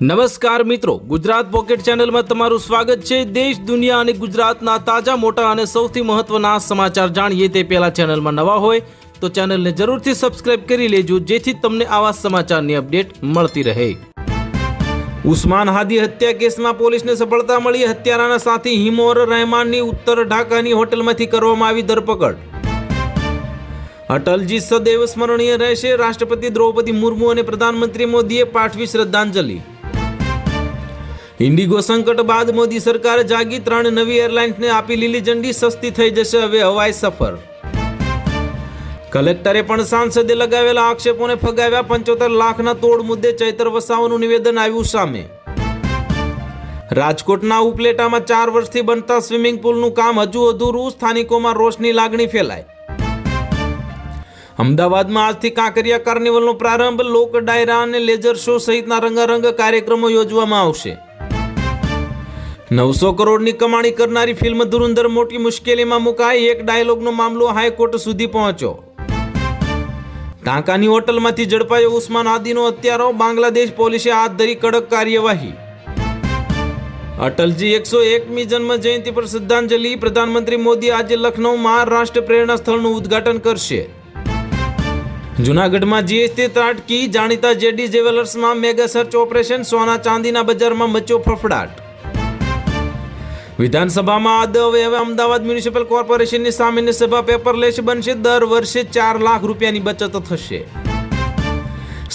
નમસ્કાર મિત્રો, ગુજરાત પોકેટ ચેનલમાં તમારું સ્વાગત છે। દેશ, દુનિયા અને ગુજરાતના તાજા, મોટા અને સૌથી મહત્વના સમાચાર જાણીએ તે પહેલા ચેનલમાં નવા હોય તો ચેનલને જરૂરથી સબસ્ક્રાઇબ કરી લેજો, જેથી તમને આવા સમાચારની અપડેટ મળતી રહે। ઉસ્માન હાદી હત્યા કેસમાં પોલીસને સફળતા મળી। હત્યારાના સાથી હિમોર રહેમાનની ઉત્તર ઢાકાની હોટલમાંથી કરવામાં આવી ધરપકડ। અટલજી સદૈવ સ્મરણીય રહેશે, રાષ્ટ્રપતિ દ્રૌપદી મુર્મુ અને પ્રધાનમંત્રી મોદીએ પાઠવી શ્રદ્ધાંજલિ। ઇન્ડિગો સંકટ બાદ મોદી સરકારે જાગી, 3 નવી એરલાઇન્સને આપી લીલી ઝંડી, સસ્તી થઈ જશે હવે હવાઈ સફર। કલેક્ટરે પણ સાંસદે લગાવેલા આક્ષેપોને ફગાવ્યા। 75 લાખના તોડ મુદ્દે ચૈતર વસાવાનું નિવેદન આવ્યું સામે। રાજકોટના ઉપલેટામાં 4 વર્ષથી બનતા સ્વિમિંગ પુલનું કામ હજુ અધૂરું, સ્થાનિકોમાં રોષની લાગણી ફેલાય। અમદાવાદમાં આજથી કાંકરિયા કાર્નિવલનો પ્રારંભ, લોક ડાયરા અને લેઝર શો સહિતના રંગારંગ કાર્યક્રમો યોજવામાં આવશે। 900 કરોડની કમાણી કરનારી ફિલ્મ ધુરંધર મોટી મુશ્કેલીમાં મુકાઈ, એક ડાયલોગનો મામલો હાઈકોર્ટ સુધી પહોંચ્યો। ઢાકાની હોટલમાંથી ઝડપાયો ઉસ્માન હાદીનો હત્યારો, બાંગ્લાદેશ પોલીસે હાથ ધરી કડક કાર્યવાહી। અટલજી 101મી જન્મ જયંતિ પર શ્રદ્ધાંજલિ, પ્રધાનમંત્રી મોદી આજે લખનૌમાં રાષ્ટ્ર પ્રેરણા સ્થળનું ઉદ્ઘાટન કરશે। જૂનાગઢમાં જીએસટી ત્રાટકી, જાણીતા જેડી જ્વેલર્સમાં મેગા સર્ચ ઓપરેશન, સોના ચાંદીના બજારમાં મચ્યો ફફડાટ। વિધાનસભામાં આદ હવે અમદાવાદ મ્યુનિસિપલ કોર્પોરેશનની સામાન્ય સભા પેપરલેસ બનશે, દર વર્ષે 4 લાખ રૂપિયાની બચત થશે।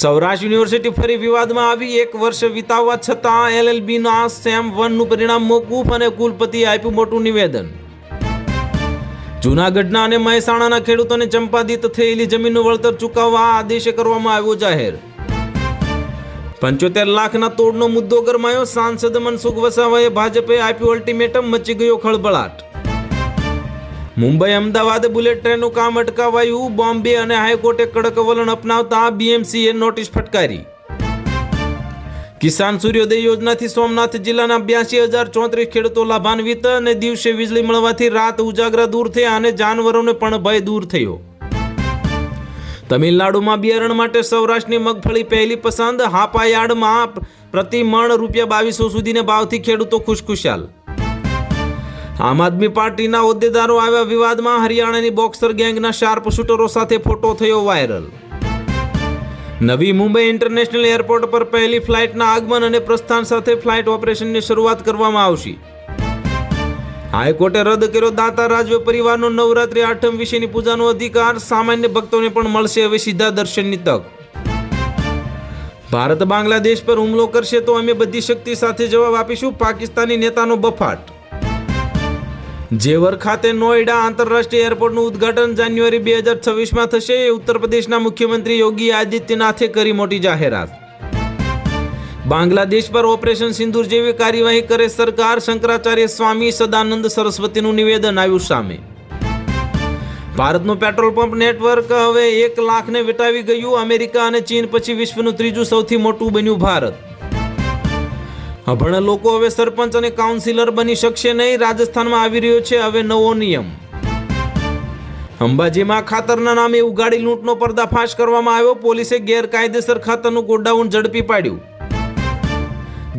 સૌરાષ્ટ્ર યુનિવર્સિટી ફરી વિવાદમાં આવી, 1 વર્ષ વિતાવવા છતાં એલએલબીના સેમ 1નું પરિણામ મોકૂફ અને કુલપતિએ આપ્યું મોટું નિવેદન। જૂનાગઢના અને મહેસાણાના ખેડૂતોને ચંપાદિત થયેલી જમીનનું વળતર ચૂકવવા આદેશ કરવામાં આવ્યો જાહેર। 75 લાખના તોડનો મુદ્દો ગરમાયો, સાંસદ મનસુખ વસાવાએ ભાજપે આપ્યું અલ્ટિમેટમ, મચી ગયો ખળભળાટ। મુંબઈ અમદાવાદ બુલેટ ટ્રેનનું કામ અટકાવાયું, બોમ્બે અને હાઈકોર્ટે કડક વલણ અપનાવતા બીએમસીએ નોટિસ ફટકારી। કિસાન સૂર્યોદય યોજનાથી સોમનાથ જિલ્લાના 82,034 ખેડૂતો લાભાન્વિત, અને દિવસે વીજળી મળવાથી રાત ઉજાગરા દૂર થયા અને જાનવરોને પણ ભય દૂર થયો। તમિલનાડુમાં બિયારણ માટે સૌરાષ્ટ્રની મગફળી પહેલી પસંદ, હાપા યાર્ડમાં પ્રતિ મણ ₹2200 સુધીના ભાવથી ખેડૂતો ખુશખુશાલ। આમ આદમી પાર્ટીના હોદ્દેદારો આવ્યા વિવાદમાં, હરિયાણાની બોક્સર ગેંગના શાર્પ શૂટરો સાથે ફોટો થયો વાયરલ। નવી મુંબઈ ઇન્ટરનેશનલ એરપોર્ટ પર પહેલી ફ્લાઇટના આગમન અને પ્રસ્થાન સાથે ફ્લાઇટ ઓપરેશનની શરૂઆત કરવામાં આવશે। હાઈકોર્ટે રદ કર્યો દાતા રાજ્ય પરિવારનો નવરાત્રી આઠમ વિશેની પૂજાનો અધિકાર, સામાન્ય ભક્તોને પણ મળશે હવે સીધા દર્શનની તક। ભારત બાંગ્લાદેશ પર હુમલો કરશે તો અમે બધી શક્તિ સાથે જવાબ આપીશું, પાકિસ્તાની નેતાનો બફાટ। જેવર ખાતે નોઈડા આંતરરાષ્ટ્રીય એરપોર્ટનું ઉદ્ઘાટન જાન્યુઆરી 2026માં થશે, ઉત્તર પ્રદેશના મુખ્યમંત્રી યોગી આદિત્યનાથે કરી મોટી જાહેરાત। બાંગ્લાદેશ પર ઓપરેશન સિંદૂર જેવી કાર્યવાહી કરે સરકાર, શંકરાચાર્ય સ્વામી સદાનંદ સરસ્વતીનું નિવેદન આવ્યું સામે। ભારતનું પેટ્રોલ પંપ નેટવર્ક હવે 1 લાખને વટાવી ગયું, અમેરિકા અને ચીન પછી વિશ્વનું 3જું સૌથી મોટું બન્યું ભારત। અભણ લોકો હવે સરપંચ અને કાઉન્સિલર બની શકશે નહીં, રાજસ્થાનમાં આવી રહ્યો છે હવે નવો નિયમ। અંબાજીમાં ખાતરના નામે ઉગાડી લૂંટનો પર્દાફાશ કરવામાં આવ્યો, પોલીસે ગેરકાયદેસર ખાતરનું ગોડાઉન ઝડપી પાડ્યું।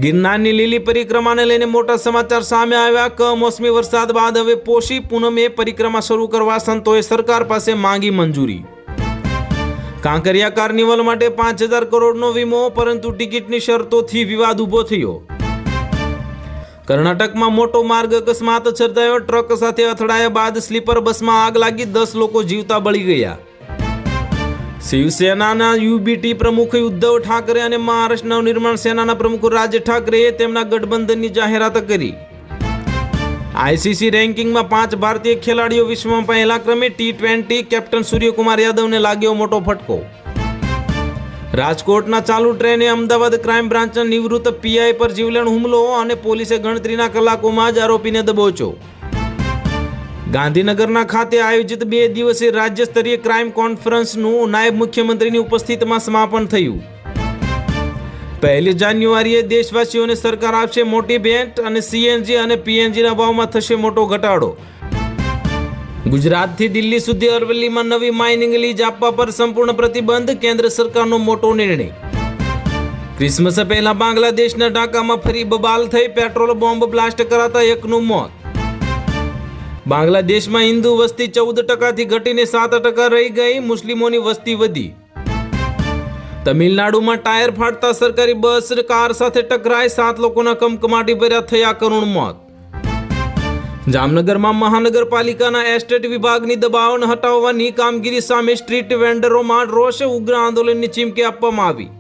ગિરનારની લીલી પરિક્રમાને લઈને મોટા સમાચાર સામે આવ્યા, કમોસમી વરસાદ બાદ હવે પોષી પૂનમે પરિક્રમા શરૂ કરવા સંતોએ સરકાર પાસે માંગી મંજૂરી। કાંકરિયા કાર્નિવલ માટે 5,000 કરોડનો વીમો, પરંતુ ટિકિટની શરતોથી વિવાદ ઊભો થયો। કર્ણાટકમાં મોટો માર્ગ અકસ્માત સર્જાયો, ટ્રક સાથે અથડાયા બાદ સ્લીપર બસમાં આગ લાગી, 10 લોકો જીવતા બળી ગયા। શિવસેનાના યુબીટી પ્રમુખ ઉદ્ધવ ઠાકરે અને મહારાષ્ટ્ર નવનિર્માણ સેનાના પ્રમુખ રાજ ઠાકરેએ તેમના ગઠબંધનની જાહેરાત કરી। આઈસીસી રેન્કિંગમાં 5 ભારતીય ખેલાડીઓ વિશ્વમાં પહેલા ક્રમે, T20 કેપ્ટન સૂર્યકુમાર યાદવને લાગ્યો મોટો ફટકો। રાજકોટના ચાલુ ટ્રેને અમદાવાદ ક્રાઇમ બ્રાન્ચના નિવૃત્ત પીઆઈ પર જીવલેણ હુમલો, અને પોલીસે ગણતરીના કલાકોમાં જ આરોપીને દબોચ્યો। ગાંધીનગરના ખાતે આયોજિત 2 દિવસીય રાજ્ય સ્તરીય ક્રાઇમ કોન્ફરન્સનું નાયબ મુખ્યમંત્રીની ઉપસ્થિતિમાં સમાપન થયું। 1 જાન્યુઆરીએ દેશવાસીઓને સરકાર આપશે મોટી ભેટ, અને સીએનજી અને પીએનજીના ભાવમાં થશે મોટો ઘટાડો। ગુજરાતથી દિલ્હી સુધી અરવલ્લીમાં નવી માઇનિંગ લીઝ આપવા પર સંપૂર્ણ પ્રતિબંધ, કેન્દ્ર સરકારનો મોટો નિર્ણય। ક્રિસમસ પહેલા બાંગ્લાદેશના ઢાકામાં ફરી બબાલ થઈ, પેટ્રોલ બોમ્બ બ્લાસ્ટ કરાતા એકનું મોત. બાંગ્લાદેશમાં હિન્દુ વસ્તી 14% ઘટીને 7% રહી ગઈ, મુસ્લિમોની વસ્તી વધી. તમિલનાડુમાં ટાયર ફાટતા સરકારી બસ કાર સાથે ટકરાઈ, 7 લોકોના કમકમાટી ભર્યા થયા કરુણ મોત. જામનગરમાં મહાનગરપાલિકાના એસ્ટેટ વિભાગની દબાણ હટાવવાની કામગીરી સામે સ્ટ્રીટ વેન્ડરોમાં રોષ, ઉગ્ર આંદોલનની ચીમકી આપવામાં આવી.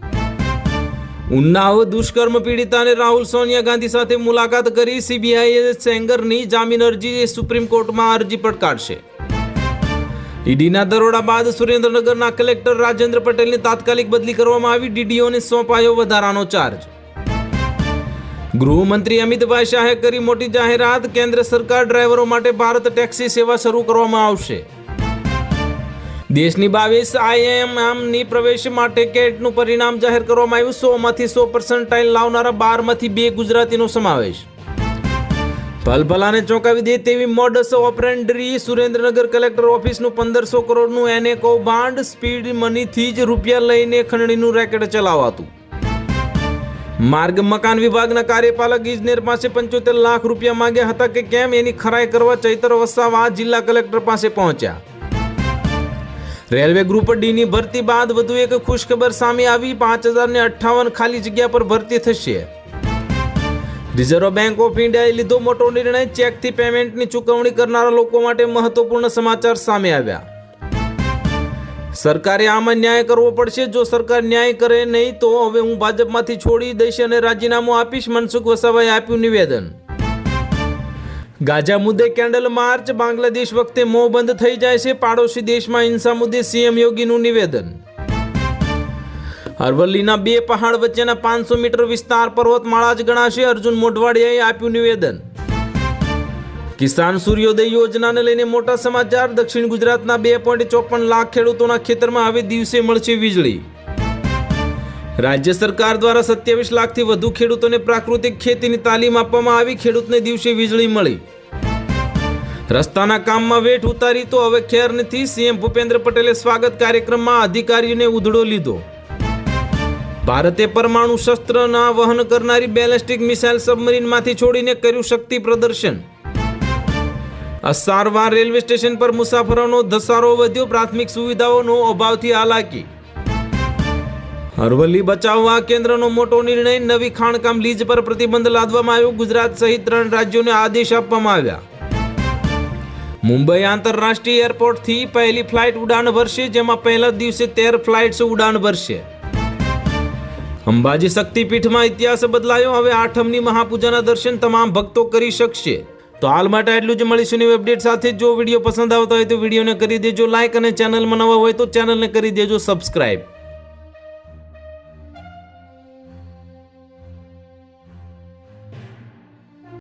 ઉન્નાવ દુષ્કર્મ પીડિતાને રાહુલ સોનિયા ગાંધી સાથે મુલાકાત કરી, સીબીઆઈએ સેંગરની જામીન અરજી સુપ્રીમ કોર્ટમાં અરજી પડકારશે. ઈડીના દરોડા બાદ સુરેન્દ્રનગરના કલેક્ટર રાજેન્દ્ર પટેલની તાત્કાલિક બદલી કરવામાં આવી, ડીડીઓને સોંપાયો વધારાનો ચાર્જ. ગૃહમંત્રી અમિતભાઈ શાહે કરી મોટી જાહેરાત, કેન્દ્ર સરકાર ડ્રાઈવરો માટે ભારત ટેક્સી સેવા શરૂ કરવામાં આવશે. દેશની 22 આઈઆઈએમની પ્રવેશ માટે કેટનું પરિણામ જાહેર કરવામાં આવ્યું, 100માંથી 100% લાવનારા 12માંથી 2 ગુજરાતીનો સમાવેશ. ભલભલાને ચોંકાવી દે તેવી મોડસ ઓપરેન્ડરી, સુરેન્દ્રનગર કલેક્ટર ઓફિસનું 1500 કરોડનું એને કૌભાંડ, સ્પીડ મનીથી જ રૂપિયા લઈને ખંડણીનું રેકેટ ચલાવાતું. માર્ગ મકાન વિભાગના કાર્યપાલક ઇજનેર પાસે 75 લાખ રૂપિયા માંગ્યા હતા કે કેમ, એની ખરાઈ કરવા ચૈતર વસાવા જિલ્લા કલેક્ટર પાસે પહોંચ્યા. રેલવે ગ્રુપ ડીની ભરતી બાદ વધુ એક ખુશખબર સામે આવી, 5058 ખાલી જગ્યા પર ભરતી થશે. રિઝર્વ બેંક ઓફ ઇન્ડિયાએ લીધો મોટો નિર્ણય, ચેકથી પેમેન્ટની ચૂકવણી કરનારા લોકો માટે મહત્વપૂર્ણ સમાચાર સામે આવ્યા. સરકારે આમાં ન્યાય કરવો પડશે, જો સરકાર ન્યાય કરે નહીં તો હવે હું ભાજપમાંથી છોડી દઈશ અને રાજીનામું આપીશ, મનસુખ વસાવાએ આપ્યું નિવેદન. ગાઝા મુદ્દે કેન્ડલ માર્ચ, બાંગ્લાદેશ વખતે મોં બંધ થઈ જાય છે, પાડોશી દેશમાં હિંસા મુદ્દે સીએમ યોગીનું નિવેદન. અરવલ્લીના 2 પહાડ વચ્ચેના 500 મીટર વિસ્તાર પર્વતમાળા જ ગણાશે, અર્જુન મોઢવાડિયાએ આપ્યું નિવેદન. કિસાન સૂર્યોદય યોજનાને લઈને મોટા સમાચાર, દક્ષિણ ગુજરાતના 2.54 લાખ ખેડૂતોના ખેતરમાં હવે દિવસે મળશે વીજળી. રાજ્ય સરકાર દ્વારા 27 લાખથી વધુ ખેડૂતોને પ્રાકૃતિક ખેતીની તાલીમ આપવામાં આવી, ખેડૂતને દિવસે વીજળી મળી. રસ્તાના કામમાં વેઠ ઉતારી તો હવે ખેર નથી, સીએમ ભૂપેન્દ્ર પટેલે સ્વાગત કાર્યક્રમમાં અધિકારીઓને ઉધડો લીધો. ભારતે પરમાણુ શસ્ત્રના વહન કરનારી બેલેસ્ટિક મિસાઇલ સબમરીનમાંથી છોડીને કર્યું શક્તિ પ્રદર્શન. અસારવાર રેલવે સ્ટેશન પર મુસાફરોનો ધસારો વધ્યો, પ્રાથમિક સુવિધાઓનો અભાવથી હાલાકી. અરવલ્લી બચાવવા કેન્દ્રનો મોટો નિર્ણય, નવી ખાણકામ લીઝ પર પ્રતિબંધ લાદવામાં આવ્યો, ગુજરાત સહિત 3 રાજ્યોને આદેશ આપવામાં આવ્યા. મુંબઈ આંતરરાષ્ટ્રીય એરપોર્ટથી પહેલી ફ્લાઇટ ઉડાન ભરશે, જેમાં પહેલા દિવસે 13 ફ્લાઇટ્સ ઉડાન ભરશે. અંબાજી શક્તિપીઠમાં ઇતિહાસ બદલાયો, હવે આઠમની મહાપૂજાના દર્શન તમામ ભક્તો કરી શકશે. તો હાલ માટે એટલું જ, મળીશું નવી અપડેટ સાથે. જો વિડીયો પસંદ આવતો હોય તો વિડીયોને કરી દેજો લાઇક અને ચેનલમાં નવા હોય તો ચેનલને કરી દેજો સબસ્ક્રાઇબ.